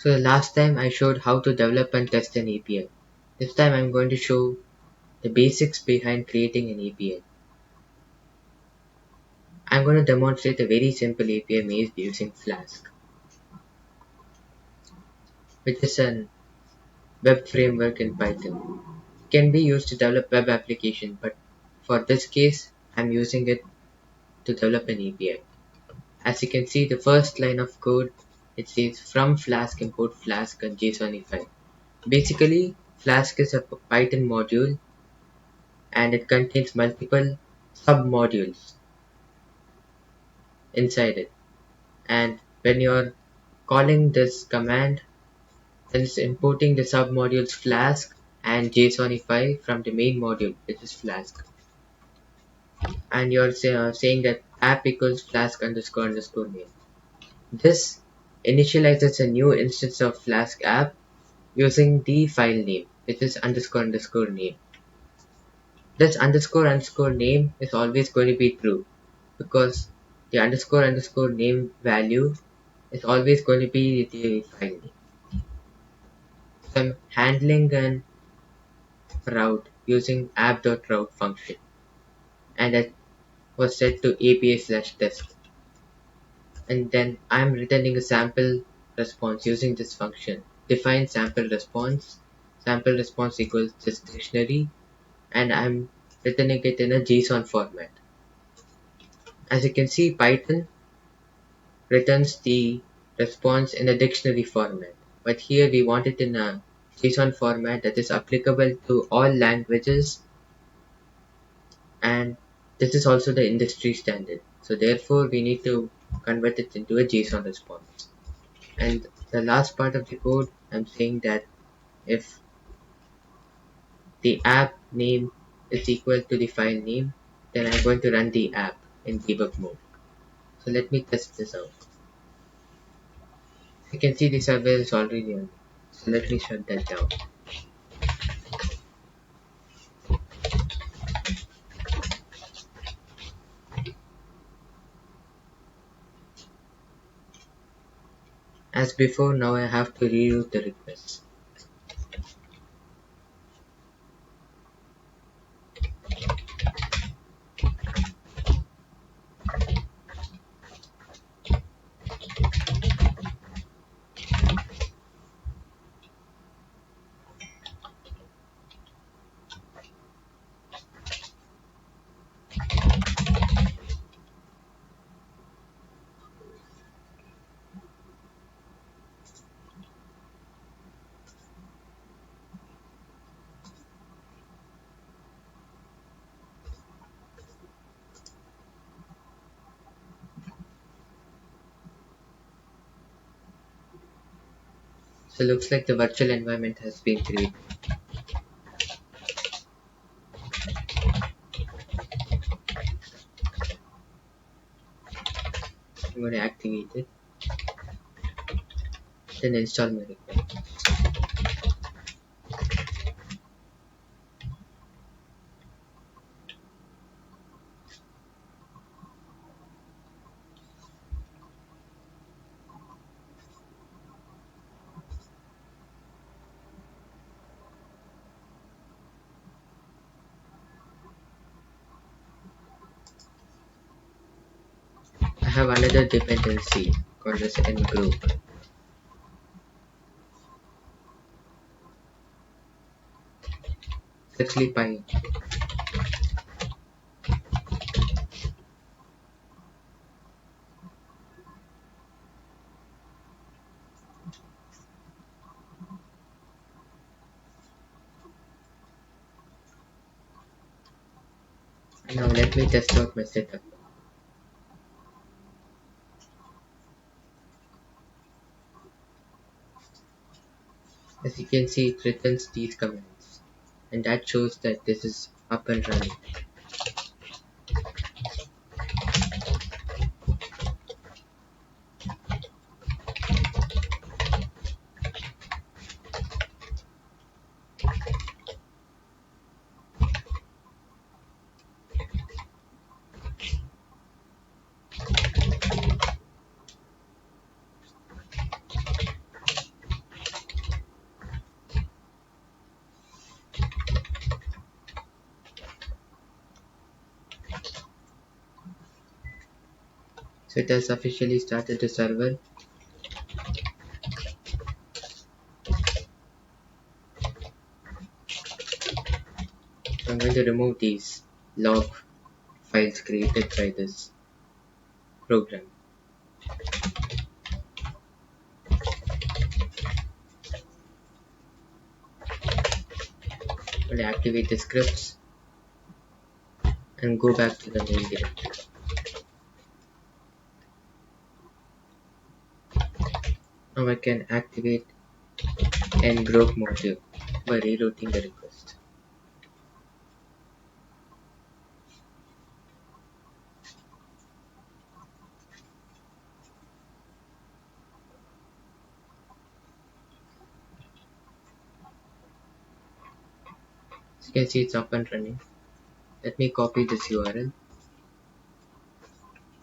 So last time I showed how to develop and test an API. This time I'm going to show the basics behind creating an API. I'm going to demonstrate a very simple API made using Flask, which is a web framework in Python. It can be used to develop web application, but for this case, I'm using it to develop an API. As you can see, the first line of code, it says from Flask import Flask and JSONify. Basically, Flask is a Python module and it contains multiple sub-modules inside it. And when you're calling this command, then it's importing the sub-modules Flask and JSONify from the main module, which is Flask. And you're saying that app equals Flask underscore underscore name. This initializes a new instance of Flask app using the file name, which is underscore underscore name. This underscore underscore name is always going to be true because the underscore underscore name value is always going to be the file name. So I'm handling an route using app.route function and that was set to API/test. And then I'm returning a sample response using this function. Define sample response. Sample response equals this dictionary and I'm returning it in a JSON format. As you can see, Python returns the response in a dictionary format, but here we want it in a JSON format that is applicable to all languages, and this is also the industry standard. So therefore we need to convert it into a JSON response. And the last part of the code, I'm saying that if the app name is equal to the file name, then I'm going to run the app in debug mode. So let me test this out. You can see the server is already on. So let me shut that down. As before, now I have to reroute the request. So looks like the virtual environment has been created. I'm going to activate it, then install my request. I have another dependency called as end group. It's actually Py. And now let me test out my setup. As you can see, it returns these commands, and that shows that this is up and running. So it has officially started the server. So I'm going to remove these log files created by this program. I'm going to activate the scripts and go back to the main directory. Now I can activate and broke module by rerouting the request. As you can see, it's up and running. Let me copy this URL,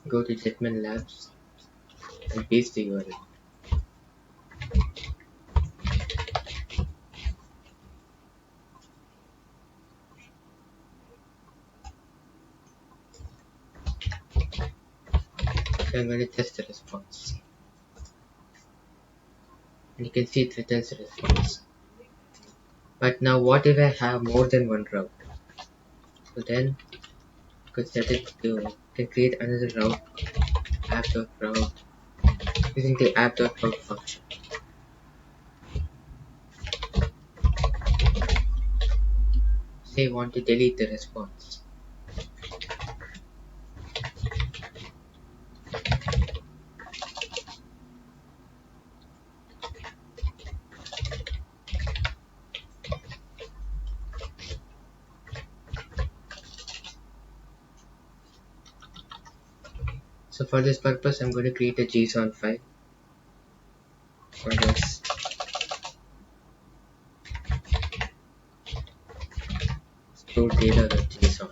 go to Jetman Labs and paste the URL. So I'm going to test the response. And you can see it returns a response. But now what if I have more than one route? So then you could set it to, you can create another route, app.route, using the app.route function. Say you want to delete the response. So for this purpose, I'm going to create a JSON file for this. Store data.json.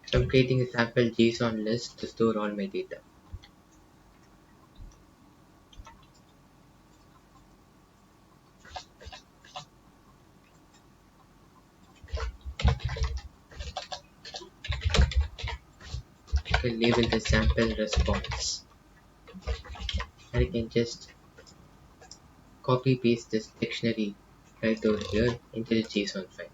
So I'm creating a sample JSON list to store all my data. I can label the sample response. And I can just copy paste this dictionary right over here into the JSON file.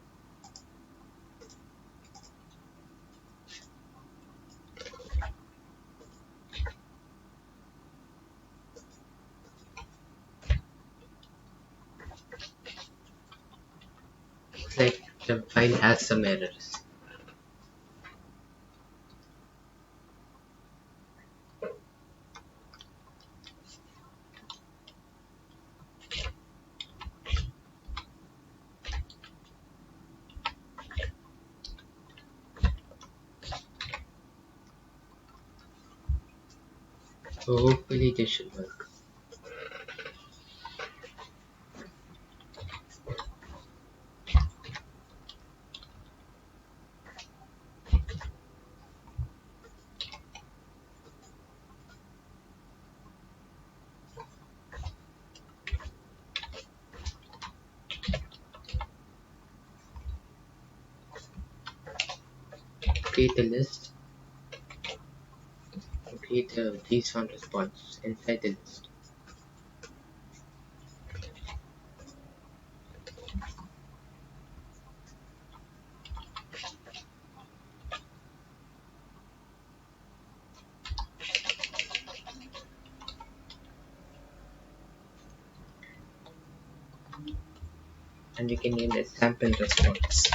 Looks like the file has some errors. So hopefully this should work. Create a list and create a JSON response inside the list. And we can name it sample response.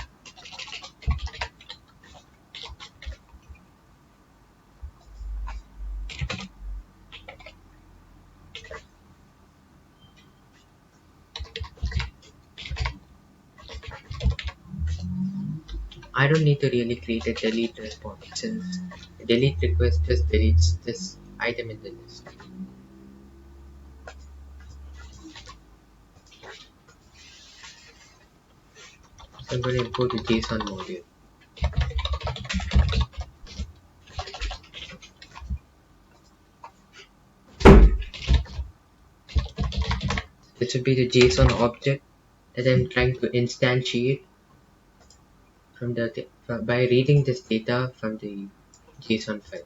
I don't need to really create a delete response since the delete request just deletes this item in the list. So I'm going to import the JSON module. This would be the JSON object that I'm trying to instantiate from by reading this data from the JSON file.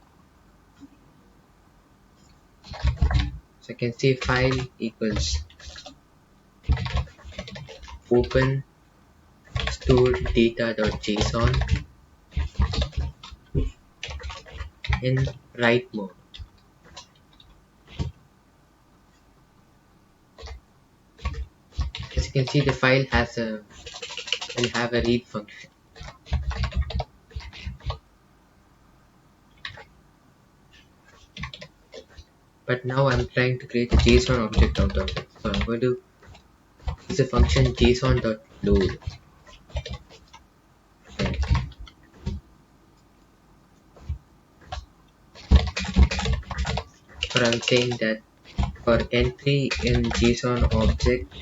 So I can say file equals open stored data.json in write mode. As you can see, the file will have a read function. But now I'm trying to create a JSON object out of it. So I'm going to use a function json.load. Where I'm saying that for entry in JSON object,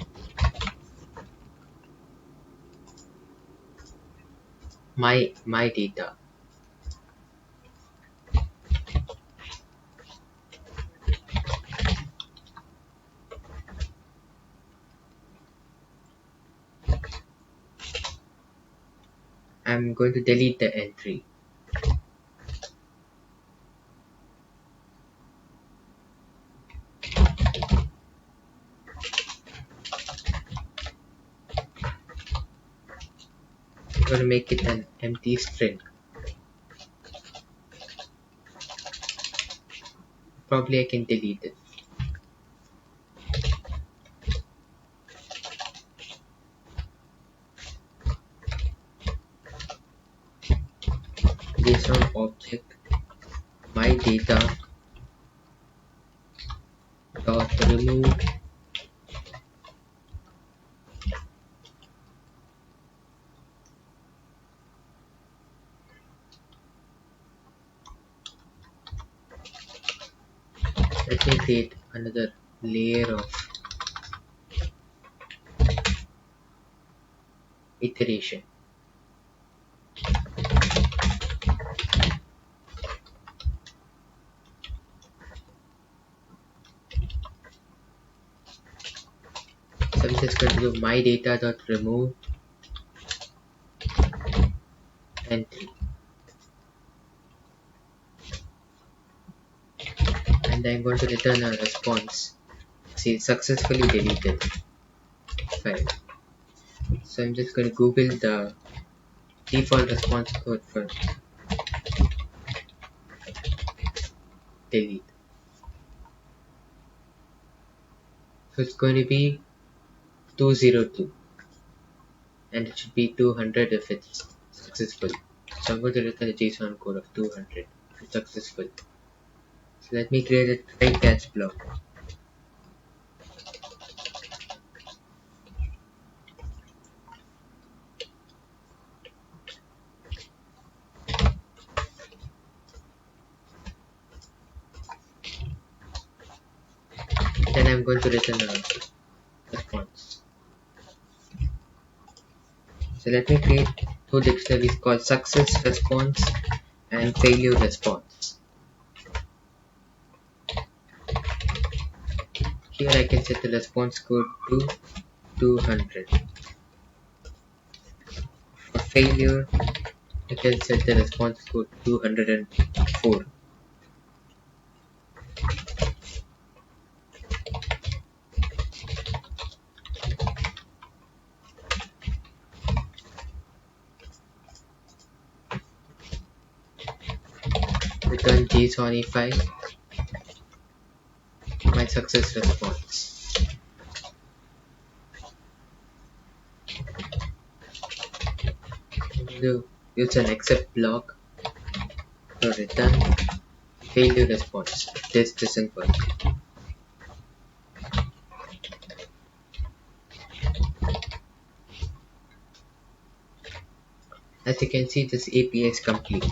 my data. I'm going to delete the entry. I'm going to make it an empty string. Probably I can delete it. JSON object my data dot remove let me create another layer of iteration. So I'm just going to do my data.remove entry, and I'm going to return a response. See, successfully deleted file. So I'm just going to Google the default response code for delete. So it's going to be 202, and it should be 200 if it's successful. So I'm going to return a JSON code of 200 if successful. So let me create a try catch block. Then I'm going to return a response. So let me create two dictionaries called success response and failure response. Here I can set the response code to 200. For failure, I can set the response code 204. Return JSONify my success response. I'm going to use an except block to return failure response. This doesn't work. As you can see, this API is complete.